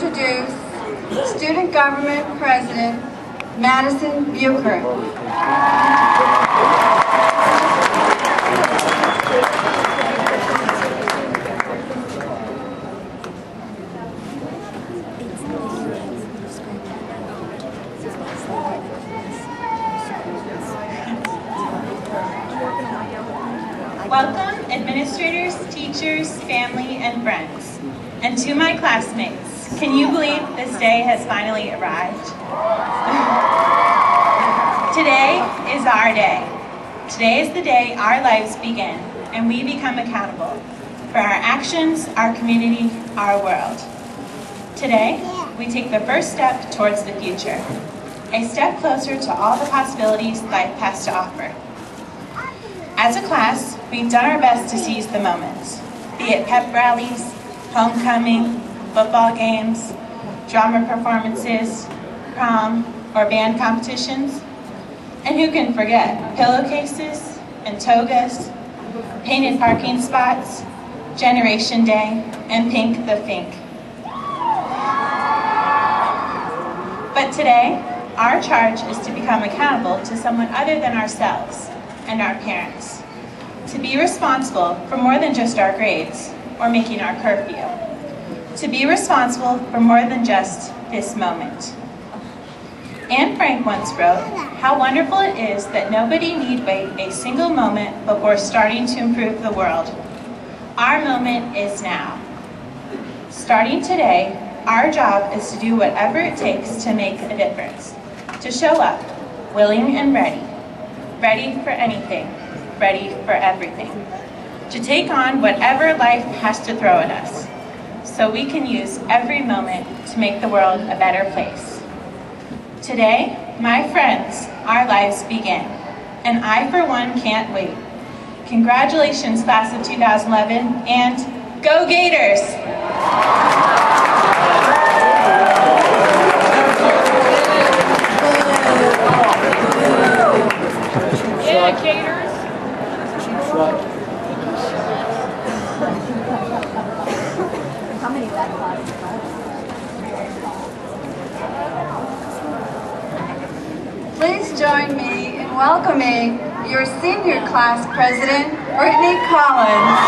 introduce Student Government President Madison Bucher. Welcome, administrators, teachers, family, and friends. And to my classmates, can you believe this day has finally arrived? Today is our day. Today is the day our lives begin, and we become accountable for our actions, our community, our world. Today, we take the first step towards the future, a step closer to all the possibilities life has to offer. As a class, we've done our best to seize the moments, be it pep rallies, homecoming, football games, drama performances, prom, or band competitions. And who can forget pillowcases and togas, painted parking spots, Generation Day, and Pink the Fink. But today, our charge is to become accountable to someone other than ourselves and our parents, to be responsible for more than just our grades or making our curfew, to be responsible for more than just this moment. Anne Frank once wrote, "How wonderful it is that nobody need wait a single moment before starting to improve the world. Our moment is now." Starting today, our job is to do whatever it takes to make a difference, to show up, willing and ready for anything, ready for everything, to take on whatever life has to throw at us, so we can use every moment to make the world a better place. Today, my friends, our lives begin, and I, for one, can't wait. Congratulations, class of 2011, and go Gators! Yeah, Gators! How many of that class? Please join me in welcoming your senior class president, Brittany Collins.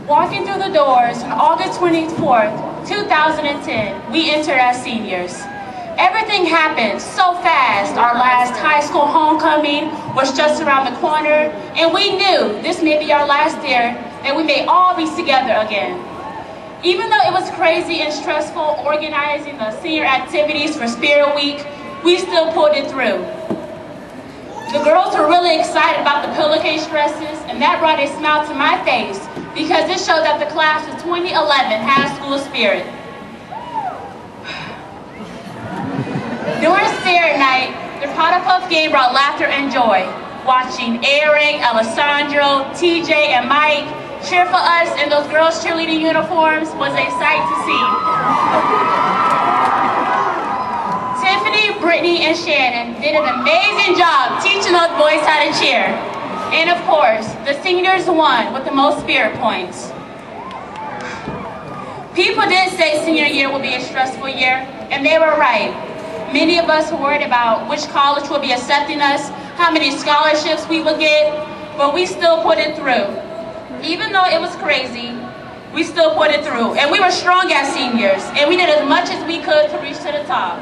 Walking through the doors on August 24th, 2010, we entered as seniors. Everything happened so fast. Our last high school homecoming was just around the corner, and we knew this may be our last year and we may all be together again. Even though it was crazy and stressful organizing the senior activities for Spirit Week, we still pulled it through. The girls were really excited about the pillowcase dresses, and that brought a smile to my face because it showed that the class of 2011 had school spirit. During Spirit Night, the Powder Puff game brought laughter and joy. Watching Eric, Alessandro, TJ, and Mike cheer for us in those girls' cheerleading uniforms was a sight to see. Tiffany, Brittany, and Shannon did an amazing job teaching those boys how to cheer. And of course, the seniors won with the most spirit points. People did say senior year would be a stressful year, and they were right. Many of us were worried about which college would be accepting us, how many scholarships we would get, but we still put it through. Even though it was crazy, we still put it through. And we were strong as seniors, and we did as much as we could to reach to the top.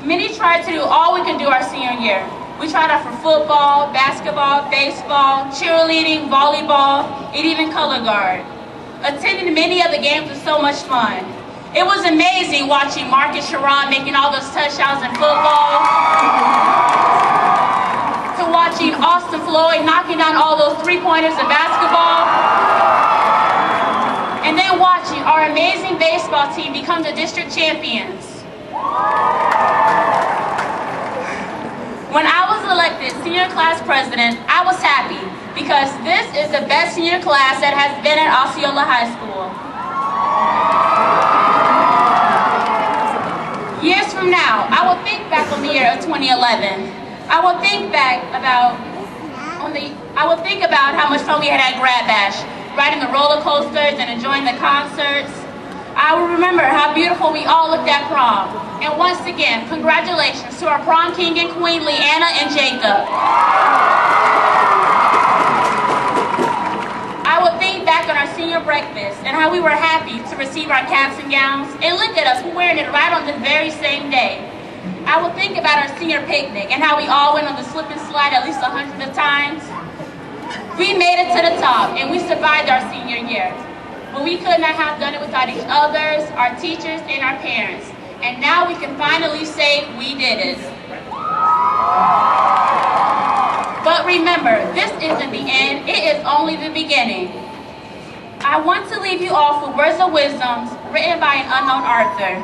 Many tried to do all we could do our senior year. We tried out for football, basketball, baseball, cheerleading, volleyball, and even color guard. Attending many of the games was so much fun. It was amazing watching Marcus Sharon making all those touchdowns in football, to watching Austin Floyd knocking down all those three-pointers in basketball, and then watching our amazing baseball team become the district champions. When I was elected senior class president, I was happy because this is the best senior class that has been at Osceola High School. Years from now, I will think back on the year of 2011. I will think about how much fun we had at Grad Bash, riding the roller coasters and enjoying the concerts. I will remember how beautiful we all looked at prom. And once again, congratulations to our prom king and queen, Leanna and Jacob. I will think back on our senior breakfast and how we were happy to receive our caps and gowns. And look at us, we're wearing it right on this very same day. I will think about our senior picnic and how we all went on the slip and slide at least 100 times. We made it to the top and we survived our senior year. But we could not have done it without each other, our teachers, and our parents. And now we can finally say we did it. But remember, this isn't the end, it is only the beginning. I want to leave you off with words of wisdom written by an unknown author.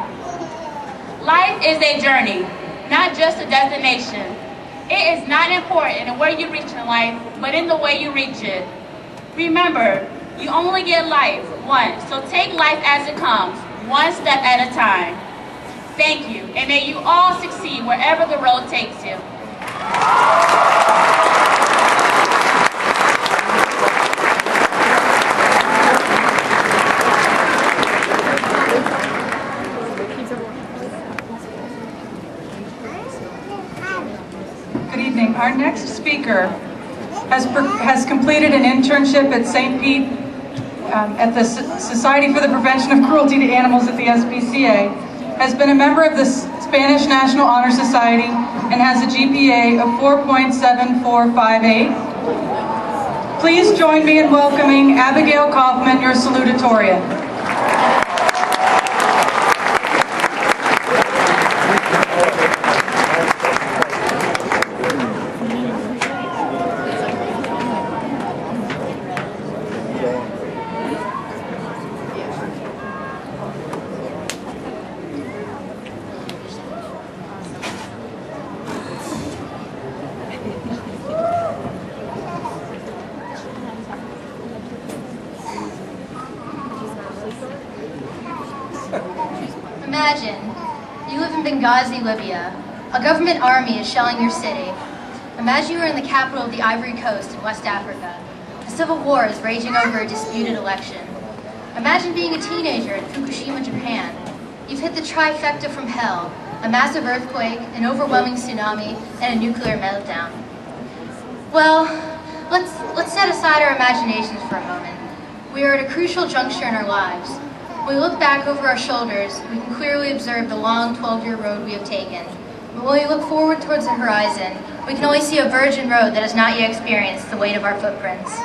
Life is a journey, not just a destination. It is not important in where you reach in life, but in the way you reach it. Remember, you only get life once, so take life as it comes, one step at a time. Thank you, and may you all succeed wherever the road takes you. Good evening. Our next speaker has completed an internship at St. Pete at the Society for the Prevention of Cruelty to Animals at the SPCA, has been a member of the Spanish National Honor Society, and has a GPA of 4.7458. Please join me in welcoming Abigail Kaufman, your salutatorian. Imagine, you live in Benghazi, Libya. A government army is shelling your city. Imagine you are in the capital of the Ivory Coast in West Africa. A civil war is raging over a disputed election. Imagine being a teenager in Fukushima, Japan. You've hit the trifecta from hell: a massive earthquake, an overwhelming tsunami, and a nuclear meltdown. Well, let's set aside our imaginations for a moment. We are at a crucial juncture in our lives. When we look back over our shoulders, we can clearly observe the long 12-year road we have taken. But when we look forward towards the horizon, we can only see a virgin road that has not yet experienced the weight of our footprints.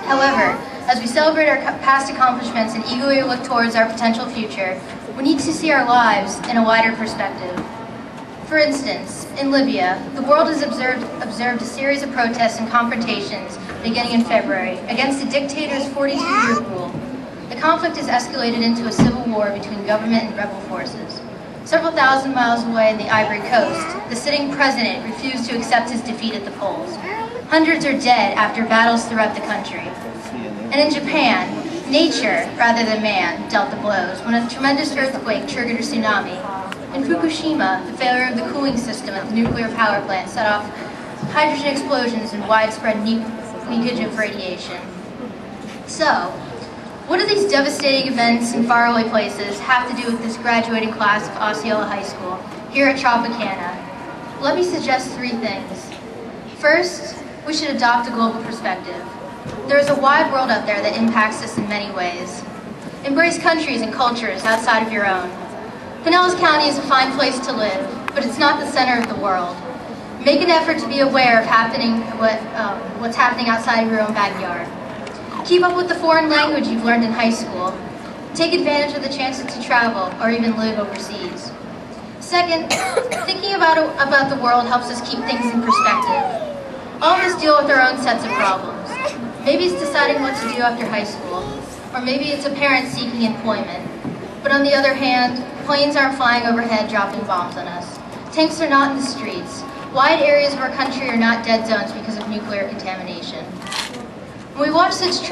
However, as we celebrate our past accomplishments and eagerly look towards our potential future, we need to see our lives in a wider perspective. For instance, in Libya, the world has observed a series of protests and confrontations beginning in February against the dictator's 42-year rule. The conflict has escalated into a civil war between government and rebel forces. Several thousand miles away in the Ivory Coast, the sitting president refused to accept his defeat at the polls. Hundreds are dead after battles throughout the country. And in Japan, nature, rather than man, dealt the blows when a tremendous earthquake triggered a tsunami. In Fukushima, the failure of the cooling system at the nuclear power plant set off hydrogen explosions and widespread leakage of radiation. So, what do these devastating events in faraway places have to do with this graduating class of Osceola High School here at Tropicana? Let me suggest 3 things. First, we should adopt a global perspective. There is a wide world out there that impacts us in many ways. Embrace countries and cultures outside of your own. Pinellas County is a fine place to live, but it's not the center of the world. Make an effort to be aware of what's happening outside of your own backyard. Keep up with the foreign language you've learned in high school. Take advantage of the chances to travel or even live overseas. Second, thinking about the world helps us keep things in perspective. All of us deal with our own sets of problems. Maybe it's deciding what to do after high school, or maybe it's a parent seeking employment. But on the other hand, planes aren't flying overhead dropping bombs on us. Tanks are not in the streets. Wide areas of our country are not dead zones because of nuclear contamination. When we watch such